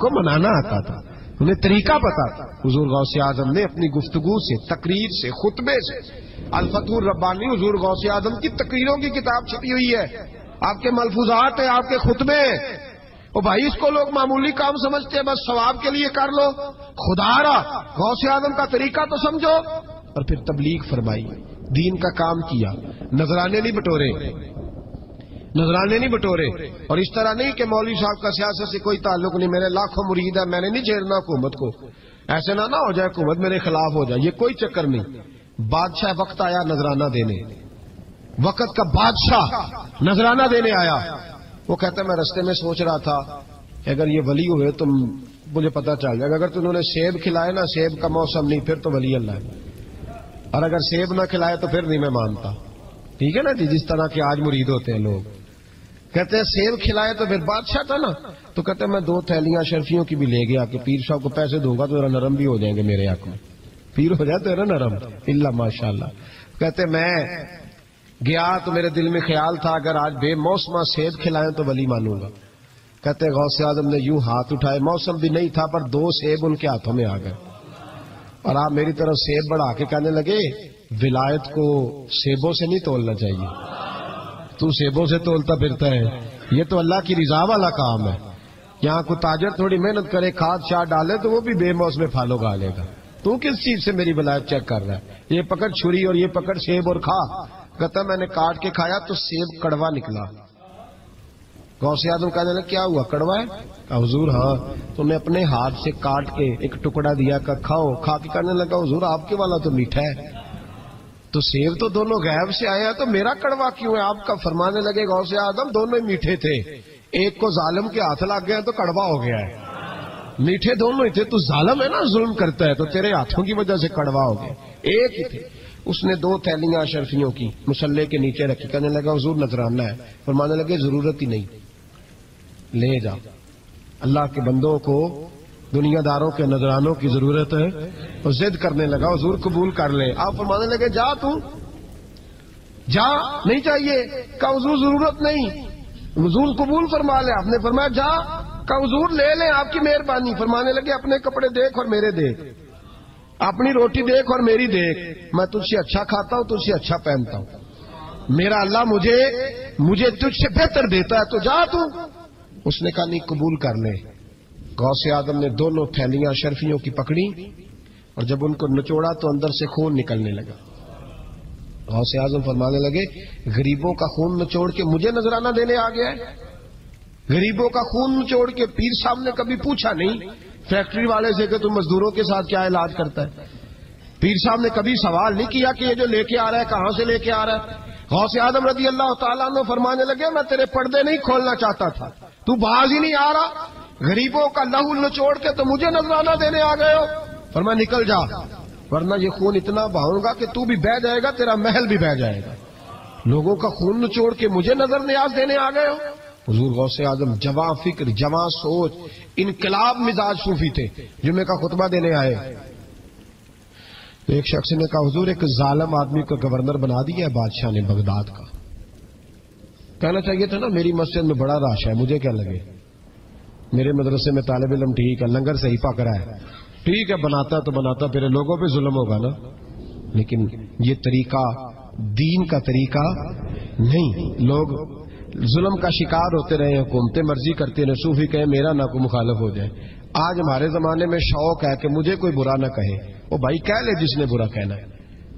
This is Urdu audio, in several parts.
کو منانا آتا تھا، انہیں طریقہ پتا تھا. حضور غوث اعظم نے اپنی گفتگو سے، تقریر سے، خطبے سے، الفتح الربانی حضور غوث اعظم کی تقریروں کی کتاب چھپی ہوئی ہے، آپ کے ملفوظات ہیں، آپ کے خطبے ہیں. او بھائی اس کو لوگ معمولی کام سمجھتے ہیں، بس ثواب کے لیے کر لو. خدا را غوث اعظم کا طریقہ تو سمجھو. اور پھر تبلیغ فرمائی، دین کا کام کیا. نذرانے نہیں بٹورے، نذرانے نہیں بٹورے. اور اس طرح نہیں کہ مولوی صاحب کا سیاست سے کوئی تعلق نہیں، میرے لاکھوں مرید ہے، میں نے نہیں چھیڑنا حکومت کو، ایسے نہ ہو جائے حکومت میرے خلاف ہو جائے، یہ کوئی چکر نہیں. بادشاہ وقت آیا نذرانہ دینے، وقت کا بادشاہ نذرانہ دینے آیا. وہ کہتا ہے میں رستے میں سوچ رہا تھا اگر یہ ولی ہوئے تو مجھے پتا چل جائے گا، اگر تو انہوں نے سیب کھلائے نا، سیب کا موسم نہیں، پھر تو ولی اللہ ہے، اور اگر سیب نہ کھلائے تو پھر نہیں میں مانتا. ٹھیک ہے نا جی، جس طرح کے آج مرید ہوتے ہیں لوگ، کہتے ہیں سیب کھلائے تو پھر بادشاہ تھا نا. تو کہتے ہیں میں 2 تھیلیاں شرفیوں کی بھی لے گیا کہ پیر صاحب کو پیسے دوں گا تو ذرا نرم بھی ہو جائیں گے میرے حق میں، پیر ہو جائے تو ذرا نرم اللہ ماشاء اللہ. کہتے میں گیا تو میرے دل میں خیال تھا اگر آج بے موسمہ سیب کھلائیں تو ولی مانوں گا. کہتے غوث اعظم نے یوں ہاتھ اٹھائے، موسم بھی نہیں تھا پر 2 سیب ان کے ہاتھوں میں آ گئے، اور آپ میری طرف سیب بڑھا کے کہنے لگے ولایت کو سیبوں سے نہیں تولنا چاہیے، تو سیبوں سے تولتا پھرتا ہے، یہ تو اللہ کی رضا والا کام ہے. یہاں کو تاجر تھوڑی محنت کرے، کھاد شاد ڈالے تو وہ بھی بے موسم پھل اگا لے گا. تو کس چیز سے میری ولایت چیک کر رہا ہے؟ یہ پکڑ چھری اور یہ پکڑ سیب اور کھا. کہتا میں نے کاٹ کے کھایا تو سیب کڑوا نکلا. غوث اعظم کہنے لگا کیا ہوا، کڑوا ہے؟ کہا حضور ہاں. تو نے اپنے ہاتھ سے کاٹ کے ایک ٹکڑا دیا، کہ کھاؤ. کھا کے کہنے لگا حضور آپ کے والا تو میٹھا ہے. تو سیب تو دونوں غیب سے آئے ہیں تو میرا کڑوا کیوں ہے؟ آپ کا فرمانے لگے غوث اعظم دونوں ہی میٹھے تھے، ایک کو ظالم کے ہاتھ لگ گیا تو کڑوا ہو گیا ہے، میٹھے دونوں ہی تھے. تو ظالم ہے نا، ظلم کرتا ہے، تو تیرے ہاتھوں کی وجہ سے کڑوا ہو گیا، ایک ہی تھے. اس نے 2 تھیلیاں شرفیوں کی مصلے کے نیچے رکھی، کہنے لگا حضور نذرانہ ہے. فرمانے لگے ضرورت ہی نہیں، لے جا. اللہ کے بندوں کو دنیا داروں کے نذرانوں کی ضرورت ہے. اور ضد کرنے لگا حضور قبول کر لے. آپ فرمانے لگے جا تو جا، نہیں چاہیے. کہا حضور ضرورت نہیں، حضور قبول فرما لے. آپ نے فرمایا جا. کہا حضور لے لیں آپ کی مہربانی. فرمانے لگے اپنے کپڑے دیکھ اور میرے دیکھ، اپنی روٹی دیکھ اور میری دیکھ، میں تجھ سے اچھا کھاتا ہوں، تجھ سے اچھا پہنتا ہوں، میرا اللہ مجھے تجھ سے بہتر دیتا ہے، تو جا تو. اس نے کہا نہیں قبول کر لے. غوث اعظم نے دونوں تھیلیاں شرفیوں کی پکڑی اور جب ان کو نچوڑا تو اندر سے خون نکلنے لگا. غوث اعظم فرمانے لگے غریبوں کا خون نچوڑ کے مجھے نذرانہ دینے آ گیا ہے. غریبوں کا خون نچوڑ کے. پیر صاحب نے کبھی پوچھا نہیں فیکٹری والے سے کہ تم مزدوروں کے ساتھ کیا علاج کرتا ہے. پیر صاحب نے کبھی سوال نہیں کیا کہ یہ جو لے کے آ رہا ہے کہاں سے لے کے آ رہا ہے. غوث اعظم رضی اللہ تعالیٰ عنہ فرمانے لگے میں تیرے پردے نہیں کھولنا چاہتا تھا، تو باز ہی نہیں آ رہا، غریبوں کا لہو نچوڑ کے تو مجھے نذرانہ دینے آ گئے ہو. فرمایا نکل جا ورنہ یہ خون اتنا بہاؤں گا کہ تو بھی بہہ جائے گا، تیرا محل بھی بہہ جائے گا. لوگوں کا خون نچوڑ کے مجھے نظر نیاز دینے آ گئے ہو. حضور غوث اعظم جواں فکر، جواں سوچ، انقلاب مزاج صوفی تھے. جمعے کا خطبہ دینے آئے تو ایک شخص نے کہا حضور ایک ظالم آدمی کو گورنر بنا دیا ہے بادشاہ نے بغداد کا. کہنا چاہیے تھا نا میری مسجد میں بڑا رش ہے، مجھے کیا لگے، میرے مدرسے میں طالب علم ٹھیک ہے، لنگر صحیح پک رہا ہے، ٹھیک ہے بناتا تو بناتا پھر لوگوں پہ ظلم ہوگا نا. لیکن یہ طریقہ دین کا طریقہ نہیں. لوگ ظلم کا شکار ہوتے رہے، حکومتیں مرضی کرتے رہے، صوفی کہے میرا نہ کوئی مخالف ہو جائے. آج ہمارے زمانے میں شوق ہے کہ مجھے کوئی برا نہ کہے. وہ بھائی کہہ لے جس نے برا کہنا ہے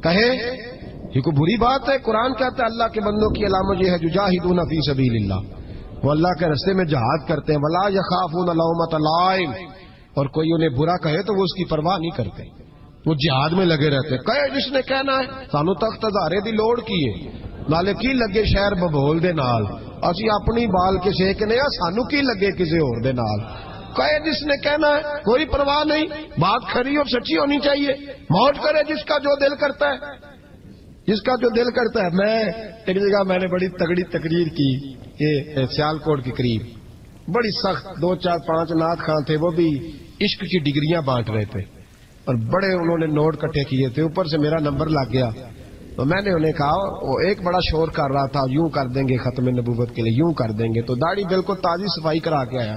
کہے، یہ کوئی بری بات ہے؟ قرآن کہتا ہے اللہ کے بندوں کی علامت یہ ہے یجاہدون فی سبیل اللہ، وہ اللہ کے راستے میں جہاد کرتے ہیں. ولا یخافون لومۃ لائم، اور کوئی انہیں برا کہے تو وہ اس کی پرواہ نہیں کرتے، وہ جہاد میں لگے رہتے. کہے جس نے کہنا ہے سانو تخت ہزارے دی لوڑ کی ہے، نالے کی لگے شہر ببول دے نال، اسی اپنی بال کے سیکنے آ، سانو کی لگے کسی اور دے نال. کہے جس نے کہنا ہے کوئی پرواہ نہیں، بات کھری اور سچی ہونی چاہیے. موج کرے جس کا جو دل کرتا ہے، جس کا جو دل کرتا ہے. میں ایک جگہ میں نے بڑی تگڑی تقریر کی کہ سیالکوٹ کے قریب بڑی سخت 2 4 5 نعت خان تھے، وہ بھی عشق کی ڈگریاں بانٹ رہے تھے اور بڑے انہوں نے نوٹ کٹھے کیے تھے. اوپر سے میرا نمبر لگ گیا تو میں نے انہیں کہا، وہ ایک بڑا شور کر رہا تھا یوں کر دیں گے ختم نبوت کے لیے، یوں کر دیں گے. تو داڑھی بالکل تازی صفائی کرا کے آیا.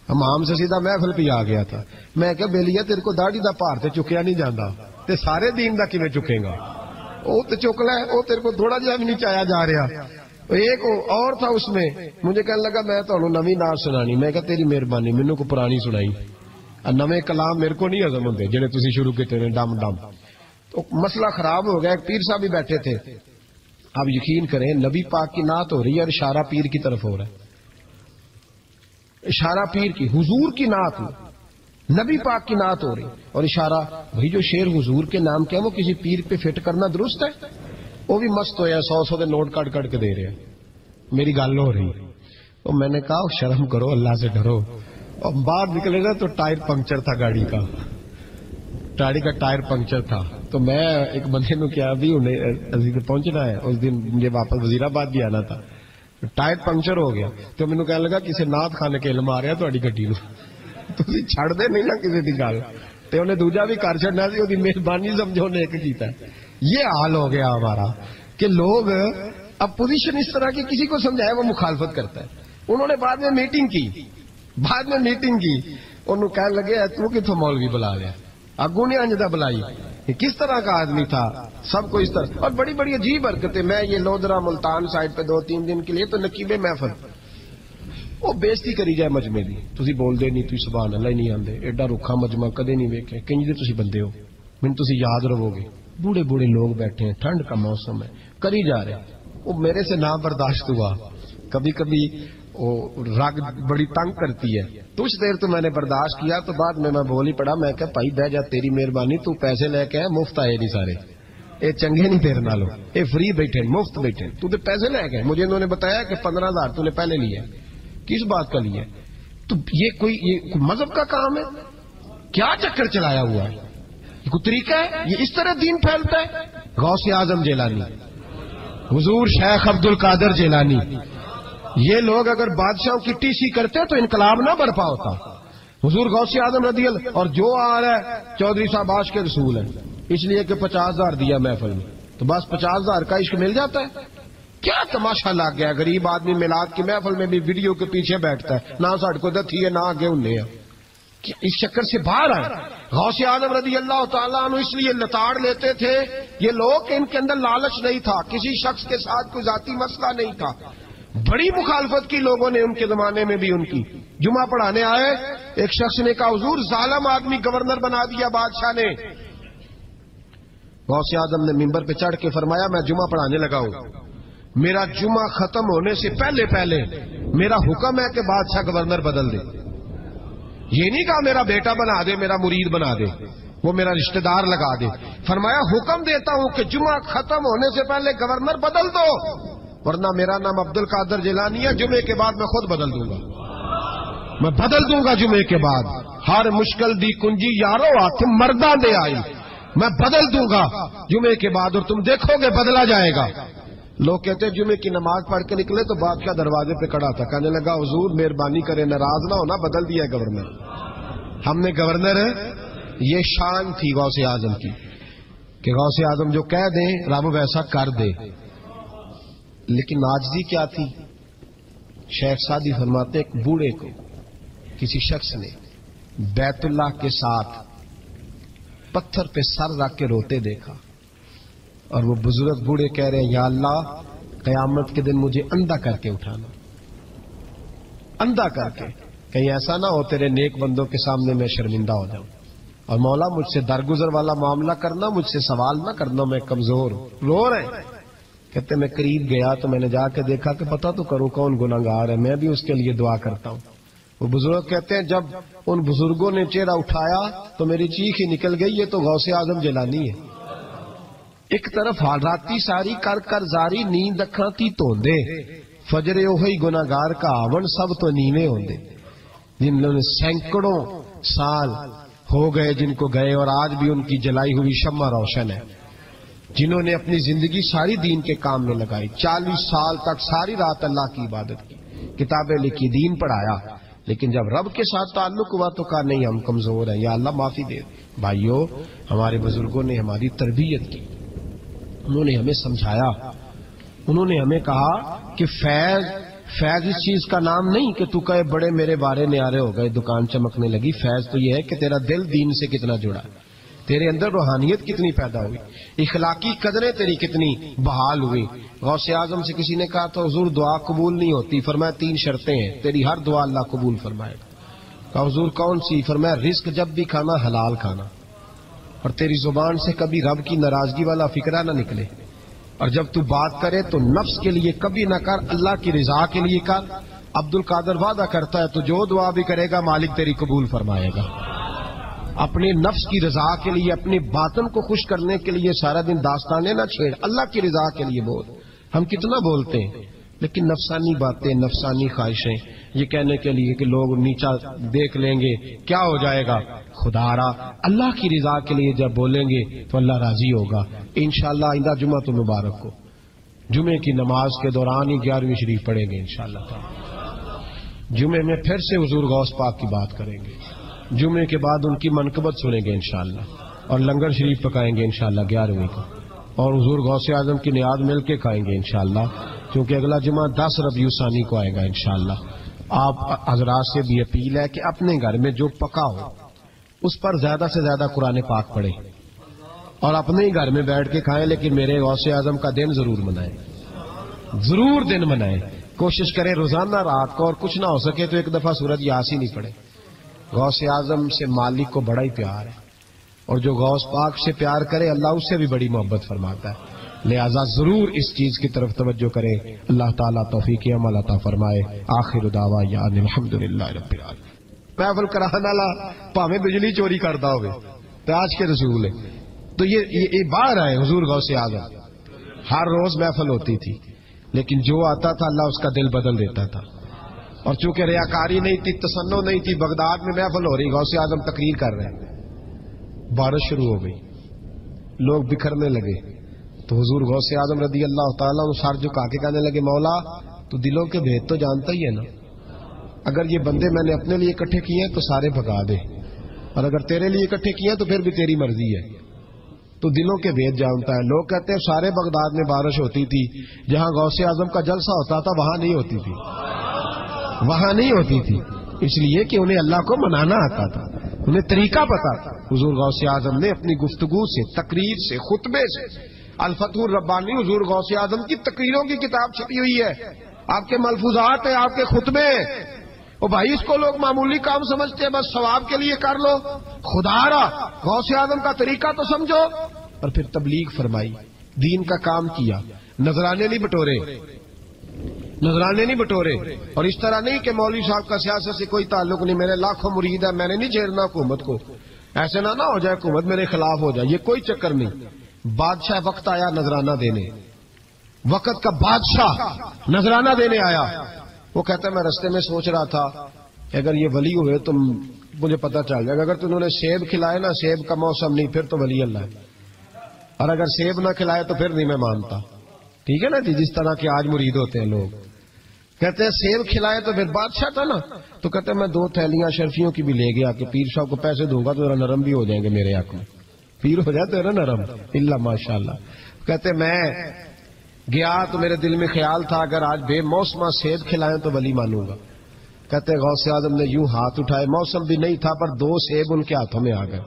امام سے سیدھا محفل پہ آ گیا تھا. میں کہ بیلیا تیرے کو داڑھی دا پار تے چکیا نہیں جانا تے سارے دین دا کیویں چکے گا؟ وہ تو چک لے, وہ تیرے کو تھوڑا جہا بھی نہیں چایا جا رہا. ایک اور تھا اس میں, مجھے کہنے لگا میں تمہیں نویں نعت سنانی. میں کہا تیری مہربانی, مینوں کو پرانی سنائی. نویں کلام میرے کو نہیں ہضم ہوندے جڑے تسی شروع کیتے نے ڈم ڈم. تو مسئلہ خراب ہو گیا. ایک پیر صاحب بھی بیٹھے تھے. آپ یقین کریں نبی پاک کی نعت ہو رہی ہے اور اشارہ پیر کی طرف ہو رہا ہے. اشارہ پیر کی, حضور کی نعت, نبی پاک کی نعت ہو رہی اور اشارہ. بھائی جو شعر حضور کے نام کیا وہ کسی پیر پہ فٹ کرنا درست ہے؟ وہ بھی مست ہویا 100 دے نوٹ کٹ کٹ کے دے رہے ہیں. میری گل ہو رہی. تو میں نے کہا شرم کرو, اللہ سے ڈرو. اور باہر نکلے نا تو ٹائر پنکچر تھا گاڑی کا, گاڑی کا ٹائر پنکچر تھا. تو میں ایک بندے نو کیا بھی انہیں پہنچنا ہے, اس دن مجھے واپس وزیر آباد بھی آنا تھا. ٹائر پنکچر ہو گیا تو مینوں کہنے لگا کسی نعت خانے کے علم آ رہا تہاڈی گڈی نو, تسی چھڑ دے نہیں نا کسی دی گل. تے انہیں دوجا بھی کر چھڑنا سی, اودی مہربانی سمجھو نے ایک کیتا. یہ حال ہو گیا ہمارا کہ لوگ اب پوزیشن اس طرح کی کسی کو سمجھائے وہ مخالفت کرتا ہے. انہوں نے بعد میں میٹنگ کی, انہوں کہنے لگے تو کتوں مولوی بلا لیا, اگوں نے انجدہ بلائی. کس طرح کا آدمی تھا, سب کو اس طرح. اور بڑی بڑی عجیب حرکتیں. میں یہ لودرا ملتان سائڈ پہ 2-3 دن کے لیے تو نقیب محفل, وہ بےزتی کری جائے مجمے دی. تسی بول دے نہیں, تسی سبحان اللہ ہی نہیں آندے. ایڈا رکھا مجمع کدے نہیں ویکھے. کنج دے تسی بندے ہو, مینوں تسی یاد رہو گے. بوڑھے بوڑھے لوگ بیٹھے ہیں, ٹھنڈ کا موسم ہے, کری جا رہے. وہ میرے سے نہ برداشت ہوا. کبھی کبھی وہ رگ بڑی تنگ کرتی ہے. کچھ دیر تو میں نے برداشت کیا, تو بعد میں بول ہی پڑا. میں کہ بھائی بہ جا, تیری مہربانی, تو پیسے لے کے مفت آئے نہیں سارے, اے چنگے نہیں تیرے نالوں, اے فری بیٹھے مفت بیٹھے. تو تے پیسے لے گئے. مجھے انہوں نے بتایا کہ 15,000 تو نے پہلے لیا. کس بات کا لیا؟ تو یہ کوئی مذہب کا کام ہے کیا؟ چکر چلایا ہوا ہے, یہ کوئی طریقہ ہے؟ یہ اس طرح دین پھیلتا ہے؟ غوث اعظم جیلانی, حضور شیخ عبد القادر جیلانی, یہ لوگ اگر بادشاہوں کی ٹی سی کرتے تو انقلاب نہ برپا ہوتا. حضور غوث اعظم رضی اللہ. اور جو آ رہا ہے چودھری صاحب عاشق کے رسول ہیں, اس لیے کہ 50,000 دیا محفل میں, تو بس 50,000 کا عشق مل جاتا ہے. کیا تماشا لگ گیا؟ غریب آدمی میلاد کی محفل میں بھی ویڈیو کے پیچھے بیٹھتا ہے, نہ ساڑھ کو دتھی ہے نہ آگے انہیں ہے. اس چکر سے باہر آئے. غوث اعظم رضی اللہ تعالیٰ عنہ اس لیے لتاڑ لیتے تھے یہ لوگ کہ ان کے اندر لالچ نہیں تھا, کسی شخص کے ساتھ کوئی ذاتی مسئلہ نہیں تھا. بڑی مخالفت کی لوگوں نے ان کے زمانے میں بھی ان کی. جمعہ پڑھانے آئے, ایک شخص نے کہا حضور ظالم آدمی گورنر بنا دیا بادشاہ نے. غوث اعظم نے ممبر پہ چڑھ کے فرمایا میں جمعہ پڑھانے لگا ہوں, میرا جمعہ ختم ہونے سے پہلے میرا حکم ہے کہ بادشاہ گورنر بدل دے. یہ نہیں کہا میرا بیٹا بنا دے, میرا مرید بنا دے, وہ میرا رشتہ دار لگا دے. فرمایا حکم دیتا ہوں کہ جمعہ ختم ہونے سے پہلے گورنر بدل دو, ورنہ میرا نام عبد القادر جیلانی ہے, جمعے کے بعد میں خود بدل دوں گا. میں بدل دوں گا جمعے کے بعد. ہر مشکل دی کنجی یارو ہاتھ مرداں دے آئی, میں بدل دوں گا جمعے کے بعد, اور تم دیکھو گے بدلا جائے گا. لوگ کہتے ہیں جمعے کی نماز پڑھ کے نکلے تو بادشاہ دروازے پہ کھڑا تھا, کہنے لگا حضور مہربانی کرے ناراض نہ ہونا, بدل دیا گورنر. ہم نے گورنر, یہ شان تھی غوث اعظم کی کہ غوث اعظم جو کہہ دیں رب ویسا کر دے. لیکن عاجزی کیا تھی؟ شیخ سعدی فرماتے ایک بوڑھے کو کسی شخص نے بیت اللہ کے ساتھ پتھر پہ سر رکھ کے روتے دیکھا, اور وہ بزرگ بوڑھے کہہ رہے ہیں یا اللہ قیامت کے دن مجھے اندھا کر کے اٹھانا, اندھا کر کے, کہیں ایسا نہ ہو تیرے نیک بندوں کے سامنے میں شرمندہ ہو جاؤں, اور مولا مجھ سے درگزر والا معاملہ کرنا, مجھ سے سوال نہ کرنا, میں کمزور ہوں. رو رہے ہیں. کہتے میں قریب گیا تو میں نے جا کے دیکھا کہ پتہ تو کروں کون گناہگار ہے, میں بھی اس کے لیے دعا کرتا ہوں. وہ بزرگ کہتے ہیں جب ان بزرگوں نے چہرہ اٹھایا تو میری چیخ ہی نکل گئی, یہ تو غوث اعظم جیلانی ہے. ایک طرف حالاتی ساری کر کر زاری نیند اکھاں تی توندے, فجر اوہی گناہگار کا آون سب تو نیویں ہوندے. جن لوگوں نے سینکڑوں سال ہو گئے جن کو گئے, اور آج بھی ان کی جلائی ہوئی شمع روشن ہے. جنہوں نے اپنی زندگی ساری دین کے کام میں لگائی, 40 سال تک ساری رات اللہ کی عبادت کی, کتابیں لکھی, دین پڑھایا, لیکن جب رب کے ساتھ تعلق ہوا تو کہا نہیں ہم کمزور ہیں, یا اللہ معافی دے. بھائیو ہمارے بزرگوں نے ہماری تربیت کی, انہوں نے ہمیں سمجھایا, انہوں نے ہمیں کہا کہ فیض فیض اس چیز کا نام نہیں کہ تو کہے بڑے میرے بارے نیارے ہو گئے، دکان چمکنے لگی. فیض تو یہ ہے کہ تیرا دل دین سے کتنا جڑا، تیرے اندر روحانیت کتنی پیدا ہوئی، اخلاقی قدریں تیری کتنی بحال ہوئی. غوث اعظم سے کسی نے کہا تو حضور دعا قبول نہیں ہوتی، فرمایا 3 شرطیں ہیں، تیری ہر دعا اللہ قبول فرمائے گا. کہا حضور کون سی؟ فرمایا رزق جب بھی کھانا حلال کھانا، اور تیری زبان سے کبھی رب کی ناراضگی والا فکرہ نہ نکلے، اور جب تو بات کرے تو نفس کے لیے کبھی نہ کر، اللہ کی رضا کے لیے کر. عبد القادر وعدہ کرتا ہے تو جو دعا بھی کرے گا مالک تیری قبول فرمائے گا. اپنے نفس کی رضا کے لیے، اپنے باطن کو خوش کرنے کے لیے سارا دن داستانے نہ چھیڑ، اللہ کی رضا کے لیے بول. ہم کتنا بولتے ہیں لیکن نفسانی باتیں، نفسانی خواہشیں، یہ کہنے کے لیے کہ لوگ نیچا دیکھ لیں گے کیا ہو جائے گا. خدا را اللہ کی رضا کے لیے جب بولیں گے تو اللہ راضی ہوگا. انشاءاللہ آئندہ جمعہ تو مبارک ہو، جمعے کی نماز کے دوران ہی 11ویں شریف پڑھیں گے انشاءاللہ. جمعے میں پھر سے حضور غوث پاک کی بات کریں گے، جمعے کے بعد ان کی منقبت سنیں گے انشاءاللہ، اور لنگر شریف پکائیں گے انشاءاللہ 11ویں کو، اور حضور غوث اعظم کی نیاد مل کے کھائیں گے انشاءاللہ، کیونکہ اگلا جمعہ 10 ربیع ثانی کو آئے گا انشاءاللہ. آپ حضرات سے بھی اپیل ہے کہ اپنے گھر میں جو پکا ہو اس پر زیادہ سے زیادہ قرآن پاک پڑھیں، اور اپنے ہی گھر میں بیٹھ کے کھائیں، لیکن میرے غوث اعظم کا دن ضرور منائیں، ضرور دن منائیں. کوشش کریں روزانہ رات کو، اور کچھ نہ ہو سکے تو ایک دفعہ سورۃ یاسین ہی پڑھیں. غوث اعظم سے مالک کو بڑا ہی پیار ہے، اور جو غوث پاک سے پیار کرے اللہ اس سے بھی بڑی محبت فرماتا ہے. لہذا ضرور اس چیز کی طرف توجہ کریں. اللہ تعالیٰ توفیق عمل عطا فرمائے. آخر دعوانا ان الحمدللہ رب العالمین. محفل کرانے والا پاویں بجلی چوری کرتا ہوگا تو آج کے رسول ہے. تو یہ باہر آئے حضور غوث اعظم، ہر روز محفل ہوتی تھی، لیکن جو آتا تھا اللہ اس کا دل بدل دیتا تھا. اور چونکہ ریاکاری نہیں تھی، تسنع نہیں تھی، بغداد میں محفل ہو رہی، غوث اعظم تقریر کر رہے ہیں، بارش شروع ہو گئی، لوگ بکھرنے لگے، تو حضور غوث اعظم رضی اللہ تعالیٰ عنہ سر جھکا کے کہنے لگے مولا تو دلوں کے بھید تو جانتا ہی ہے نا، اگر یہ بندے میں نے اپنے لیے اکٹھے کیے ہیں تو سارے بھگا دے، اور اگر تیرے لیے اکٹھے کیے ہیں تو پھر بھی تیری مرضی ہے، تو دلوں کے بھید جانتا ہے. لوگ کہتے ہیں سارے بغداد میں بارش ہوتی تھی، جہاں غوث اعظم کا جلسہ ہوتا تھا وہاں نہیں ہوتی تھی، وہاں نہیں ہوتی تھی، اس لیے کہ انہیں اللہ کو منانا آتا تھا، انہیں طریقہ پتا تھا. حضور غوث اعظم نے اپنی گفتگو سے، تقریر سے، خطبے سے، الفتح الربانی حضور غوث اعظم کی تقریروں کی کتاب چھپی ہوئی ہے، آپ کے ملفوظات ہیں، آپ کے خطبے. او بھائی اس کو لوگ معمولی کام سمجھتے ہیں، بس ثواب کے لیے کر لو. خدا را غوث اعظم کا طریقہ تو سمجھو. اور پھر تبلیغ فرمائی، دین کا کام کیا، نذرانے نہیں بٹورے، نذرانے نہیں بٹورے. اور اس طرح نہیں کہ مولوی صاحب کا سیاست سے کوئی تعلق نہیں، میرے لاکھوں مرید ہے، میں نے نہیں چھیڑنا حکومت کو، ایسے نہ ہو جائے حکومت میرے خلاف ہو جائے، یہ کوئی چکر نہیں. بادشاہ وقت آیا نذرانہ دینے، وقت کا بادشاہ نذرانہ دینے آیا. وہ کہتا ہے میں رستے میں سوچ رہا تھا کہ اگر یہ ولی ہوئے تو مجھے پتہ چل جائے گا، اگر تو انہوں نے سیب کھلائے نا، سیب کا موسم نہیں، پھر تو ولی اللہ ہے، اور اگر سیب نہ کھلائے تو پھر نہیں میں مانتا. ٹھیک ہے نا جی، جس طرح کے آج مرید ہوتے ہیں لوگ، کہتے ہیں سیب کھلائے تو پھر بادشاہ تھا نا. تو کہتے ہیں میں 2 تھیلیاں شرفیوں کی بھی لے گیا کہ پیر صاحب کو پیسے دوں گا تو ذرا نرم بھی ہو جائیں گے میرے حق میں، پیر ہو جاتے ہیں نا نرم، اللہ ماشاء اللہ. کہتے میں گیا تو میرے دل میں خیال تھا اگر آج بے موسمہ سیب کھلائیں تو ولی مانوں گا. کہتے غوث اعظم نے یوں ہاتھ اٹھائے، موسم بھی نہیں تھا پر 2 سیب ان کے ہاتھوں میں آ گئے،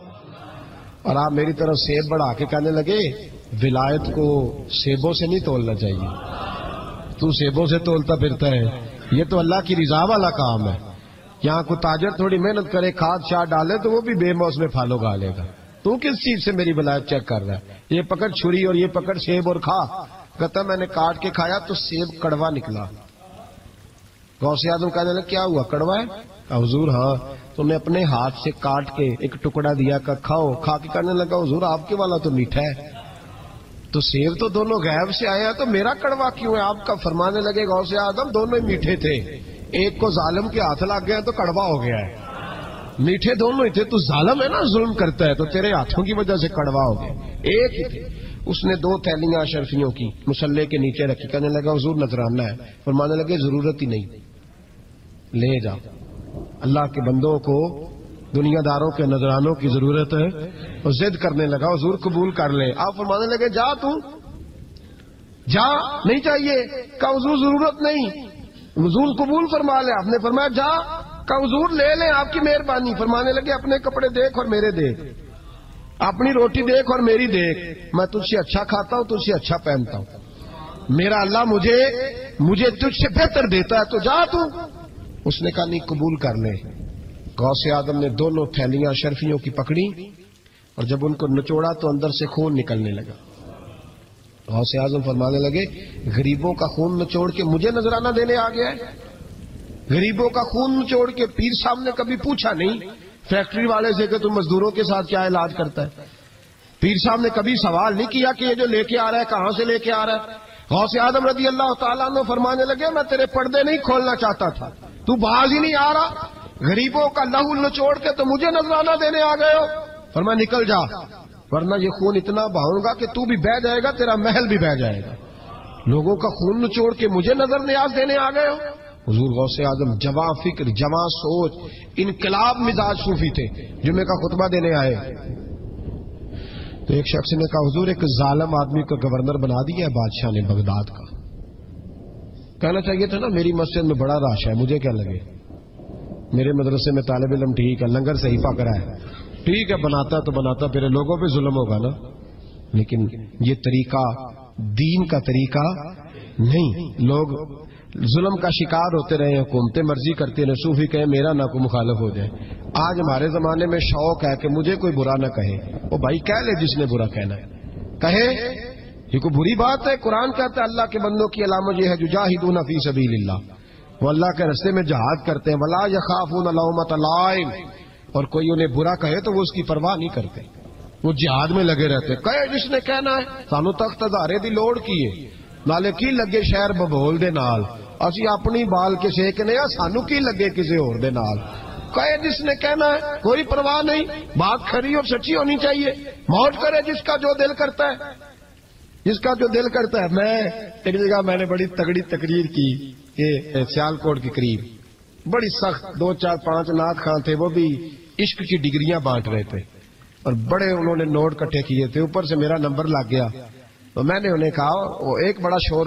اور آپ میری طرف سیب بڑھا کے کہنے لگے ولایت کو سیبوں سے نہیں تولنا چاہیے، تو سیبوں سے تولتا پھرتا ہے، یہ تو اللہ کی رضا والا کام ہے. یہاں کو تاجر تھوڑی محنت کرے، کھاد شاد ڈالے تو وہ بھی بے موسم پھل اگا لے گا، تو کس چیز سے میری ولایت چیک کر رہا ہے؟ یہ پکڑ چھری اور یہ پکڑ سیب اور کھا. کہتا میں نے کاٹ کے کھایا تو سیب کڑوا نکلا. غوث اعظم کہنے لگا کیا ہوا، کڑوا ہے؟ حضور ہاں. تو میں اپنے ہاتھ سے کاٹ کے ایک ٹکڑا دیا کہ کھاؤ. کھا کے کہنے لگا حضور آپ کے والا تو میٹھا ہے. تو سیب تو دونوں غیب سے آیا تو میرا کڑوا کیوں ہے؟ آپ کا فرمانے لگے غوث اعظم دونوں ہی میٹھے تھے، ایک کو ظالم کے ہاتھ لگ گیا تو کڑوا ہو گیا ہے، میٹھے دونوں ہی تھے. تو ظالم ہے نا، ظلم کرتا ہے، تو تیرے ہاتھوں کی وجہ سے کڑوا ہو گیا، ایک ہی تھے. اس نے 2 تھیلیاں شرفیوں کی مصلے کے نیچے رکھی، کہنے لگا حضور نذرانہ ہے. فرمانے لگے ضرورت ہی نہیں، لے جا. اللہ کے بندوں کو دنیا داروں کے نذرانوں کی ضرورت ہے. اور ضد کرنے لگا حضور قبول کر لے. آپ فرمانے لگے جا تو جا، نہیں چاہیے. کہا حضور ضرورت نہیں. وضول قبول فرما لے. آپ نے فرمایا جا کہ حضور لے لیں آپ کی مہربانی. فرمانے لگے اپنے کپڑے دیکھ اور میرے دیکھ, اپنی روٹی دیکھ اور میری دیکھ, میں تجھ سے اچھا کھاتا ہوں, تجھ سے اچھا پہنتا ہوں, میرا اللہ مجھے تجھ سے بہتر دیتا ہے, تو جا تو. اس نے کہا نہیں قبول کر لے. غوث اعظم نے دونوں تھیلیاں اشرفیوں کی پکڑی اور جب ان کو نچوڑا تو اندر سے خون نکلنے لگا. غوث اعظم فرمانے لگے غریبوں کا خون نچوڑ کے مجھے نذرانہ دینے آ گیا ہے. غریبوں کا خون نچوڑ کے. پیر صاحب نے کبھی پوچھا نہیں فیکٹری والے سے کہ تم مزدوروں کے ساتھ کیا علاج کرتا ہے. پیر صاحب نے کبھی سوال نہیں کیا کہ یہ جو لے کے آ رہا ہے کہاں سے لے کے آ رہا ہے. غوث اعظم رضی اللہ تعالیٰ عنہ فرمانے لگے میں تیرے پردے نہیں کھولنا چاہتا تھا, تو باز ہی نہیں آ رہا, غریبوں کا لہو نچوڑ کے تو مجھے نذرانہ دینے آ گئے ہو. فرمایا نکل جا ورنہ یہ خون اتنا بہاؤں گا کہ تو بھی بہہ جائے گا, تیرا محل بھی بہہ جائے گا. لوگوں کا خون نچوڑ کے مجھے نظر نیاز دینے آ گئے ہو. حضور غوث اعظم جواں فکر, جواں سوچ, انقلاب مزاج صوفی تھے. جمعے کا خطبہ دینے آئے تو ایک شخص نے کہا حضور ایک ظالم آدمی کو گورنر بنا دیا ہے بادشاہ نے بغداد کا. کہنا چاہیے تھا نا میری مسجد میں بڑا رش ہے, مجھے کیا لگے, میرے مدرسے میں طالب علم ٹھیک ہے, لنگر صحیح پکڑا ہے, ٹھیک ہے بناتا تو بناتا پھر لوگوں پہ ظلم ہوگا نا. لیکن یہ طریقہ دین کا طریقہ نہیں. لوگ ظلم کا شکار ہوتے رہے, حکومتیں مرضی کرتے رہے, صوفی کہے میرا نہ کوئی مخالف ہو جائے. آج ہمارے زمانے میں شوق ہے کہ مجھے کوئی برا نہ کہے. وہ بھائی کہہ لے جس نے برا کہنا ہے کہے, یہ کوئی بری بات ہے. قرآن کہتا ہے اللہ کے بندوں کی علامت یہ ہے یجاہدون فی سبیل اللہ, وہ اللہ کے راستے میں جہاد کرتے ہیں. ولا یخافون لومۃ لائم, اور کوئی انہیں برا کہے تو وہ اس کی پرواہ نہیں کرتے, وہ جہاد میں لگے رہتے. کہے جس نے کہنا ہے سانو تخت ہزارے دی لوڑ کی ہے, نالے کی لگے شہر ببول دے نال, اسی اپنی بال کے سیکنے آ, سانو کی لگے کسی اور دے نال. کہے جس نے کہنا ہے کوئی پرواہ نہیں, بات کھری اور سچی ہونی چاہیے. موج کرے جس کا جو دل کرتا ہے, جس کا جو دل کرتا ہے. میں ایک جگہ میں نے بڑی تگڑی تقریر کی کہ سیالکوٹ کے قریب بڑی سخت 2 4 5 نعت خان تھے, وہ بھی عشق کی ڈگریاں بانٹ رہے تھے اور بڑے انہوں نے نوٹ کٹھے کیے تھے. اوپر سے میرا نمبر لگ گیا تو میں نے انہیں کہا, وہ ایک بڑا شور